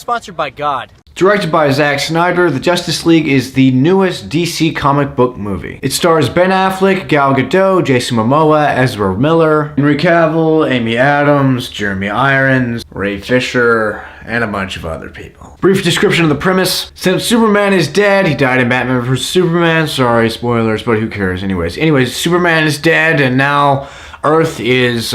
sponsored by God. Directed by Zack Snyder, The Justice League is the newest DC comic book movie. It stars Ben Affleck, Gal Gadot, Jason Momoa, Ezra Miller, Henry Cavill, Amy Adams, Jeremy Irons, Ray Fisher, and a bunch of other people. Brief description of the premise. Since Superman is dead, he died in Batman vs. Superman. Sorry, spoilers, but who cares anyways. Superman is dead, and now Earth is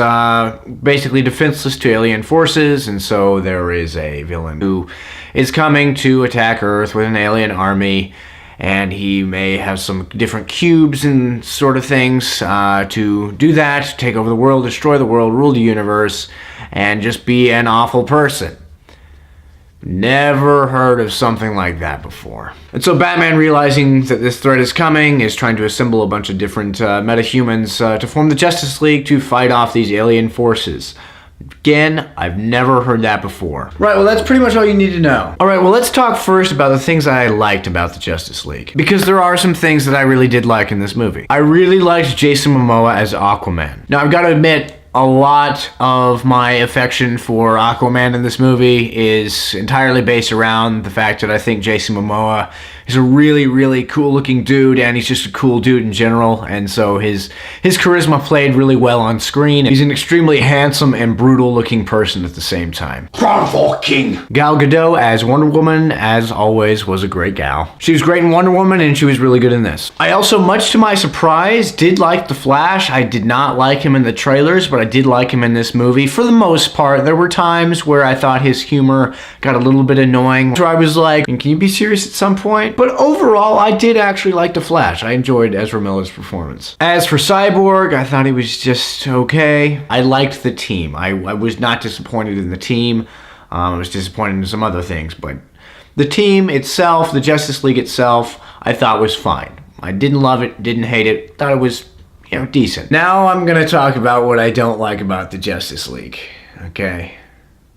basically defenseless to alien forces, and so there is a villain who is coming to attack Earth with an alien army, and he may have some different cubes and sort of things to do that, take over the world, destroy the world, rule the universe, and just be an awful person. Never heard of something like that before. And so Batman, realizing that this threat is coming, is trying to assemble a bunch of different metahumans to form the Justice League to fight off these alien forces. Again, I've never heard that before. Right, well, that's pretty much all you need to know. Alright, well, let's talk first about the things that I liked about the Justice League. Because there are some things that I really did like in this movie. I really liked Jason Momoa as Aquaman. Now, I've got to admit, a lot of my affection for Aquaman in this movie is entirely based around the fact that I think Jason Momoa is a really, really cool-looking dude, and he's just a cool dude in general, and so his charisma played really well on screen. He's an extremely handsome and brutal-looking person at the same time. Provoking! Gal Gadot as Wonder Woman, as always, was a great gal. She was great in Wonder Woman, and she was really good in this. I also, much to my surprise, did like The Flash. I did not like him in the trailers, but I did like him in this movie. For the most part, there were times where I thought his humor got a little bit annoying, where I was like, can you be serious at some point? But overall, I did actually like The Flash. I enjoyed Ezra Miller's performance. As for Cyborg, I thought he was just okay. I liked the team. I was not disappointed in the team. I was disappointed in some other things, but the team itself, the Justice League itself, I thought was fine. I didn't love it, didn't hate it, thought it was, decent. Now I'm gonna talk about what I don't like about the Justice League, okay?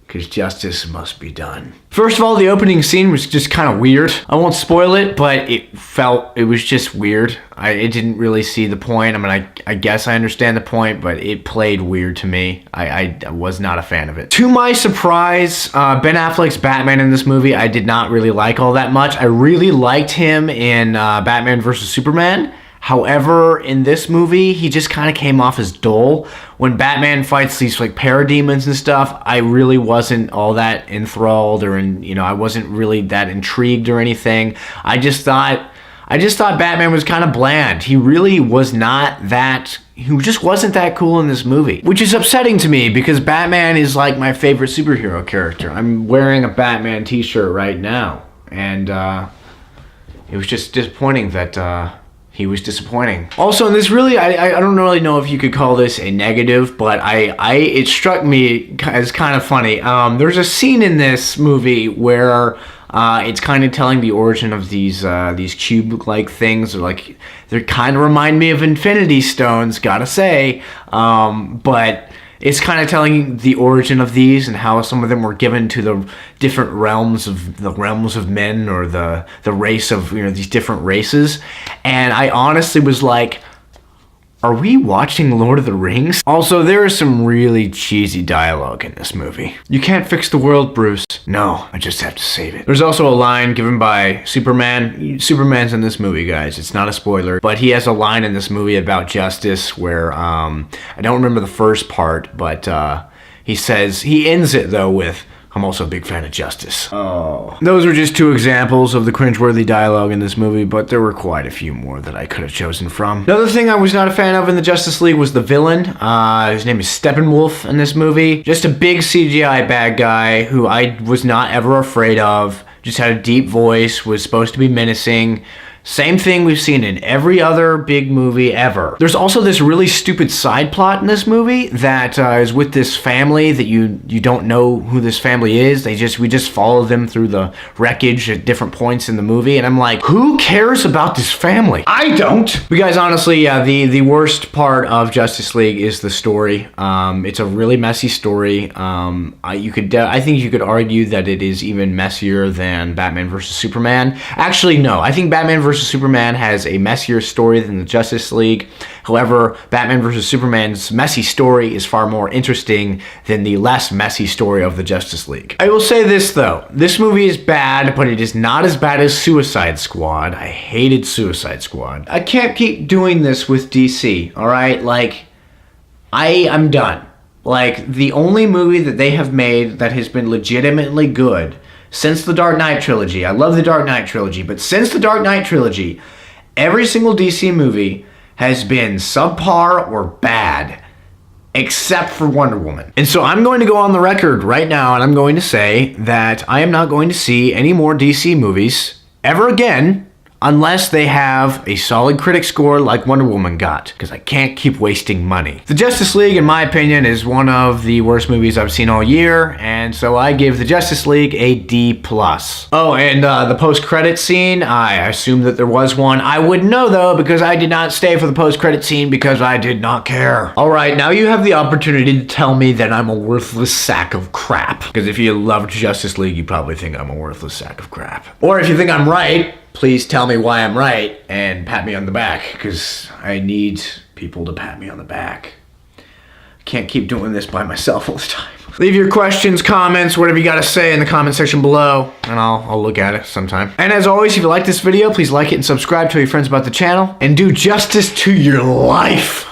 Because justice must be done. First of all, the opening scene was just kind of weird. I won't spoil it, but it was just weird. I didn't really see the point. I mean, I guess I understand the point, but it played weird to me. I was not a fan of it. To my surprise, Ben Affleck's Batman in this movie, I did not really like all that much. I really liked him in Batman vs. Superman. However, in this movie, he just kind of came off as dull. When Batman fights these like parademons and stuff, I really wasn't all that enthralled, or I wasn't really that intrigued or anything. I just thought Batman was kind of bland. He really was not that. He just wasn't that cool in this movie, which is upsetting to me because Batman is like my favorite superhero character. I'm wearing a Batman t-shirt right now, and it was just disappointing that he was disappointing. Also, in this really, I don't really know if you could call this a negative, but it struck me as kind of funny. There's a scene in this movie where it's kind of telling the origin of these cube-like things. They kind of remind me of Infinity Stones, gotta say, but it's kind of telling the origin of these and how some of them were given to the different realms of men, or the race of these different races. And I honestly was like, are we watching Lord of the Rings? Also, there is some really cheesy dialogue in this movie. You can't fix the world, Bruce. No, I just have to save it. There's also a line given by Superman. Superman's in this movie, guys. It's not a spoiler, but he has a line in this movie about justice where, I don't remember the first part, but he ends it though with, I'm also a big fan of justice. Oh. Those were just two examples of the cringeworthy dialogue in this movie, but there were quite a few more that I could have chosen from. Another thing I was not a fan of in the Justice League was the villain. His name is Steppenwolf in this movie. Just a big CGI bad guy who I was not ever afraid of. Just had a deep voice, was supposed to be menacing. Same thing we've seen in every other big movie ever. There's also this really stupid side plot in this movie that is with this family that you don't know who this family is. We just follow them through the wreckage at different points in the movie, and I'm like, who cares about this family? I don't! But guys, honestly, the worst part of Justice League is the story. It's a really messy story. I think you could argue that it is even messier than Batman vs. Superman. Actually, no. I think Batman vs. vs. Superman has a messier story than the Justice League. However, Batman vs. Superman's messy story is far more interesting than the less messy story of the Justice League. I will say this though, this movie is bad, but it is not as bad as Suicide Squad. I hated Suicide Squad. I can't keep doing this with DC, alright? Like, I'm done. Like, the only movie that they have made that has been legitimately good since the Dark Knight trilogy, I love the Dark Knight trilogy, but since the Dark Knight trilogy, every single DC movie has been subpar or bad, except for Wonder Woman. And so I'm going to go on the record right now and I'm going to say that I am not going to see any more DC movies ever again unless they have a solid critic score like Wonder Woman got, because I can't keep wasting money. The Justice League, in my opinion, is one of the worst movies I've seen all year, and so I give the Justice League a D+. Oh, and the post-credit scene, I assume that there was one. I wouldn't know, though, because I did not stay for the post-credit scene because I did not care. All right, now you have the opportunity to tell me that I'm a worthless sack of crap, because if you loved Justice League, you probably think I'm a worthless sack of crap. Or if you think I'm right, please tell me why I'm right and pat me on the back, because I need people to pat me on the back. I can't keep doing this by myself all the time. Leave your questions, comments, whatever you gotta say in the comment section below, and I'll look at it sometime. And as always, if you like this video, please like it and subscribe, tell your friends about the channel, and do justice to your life.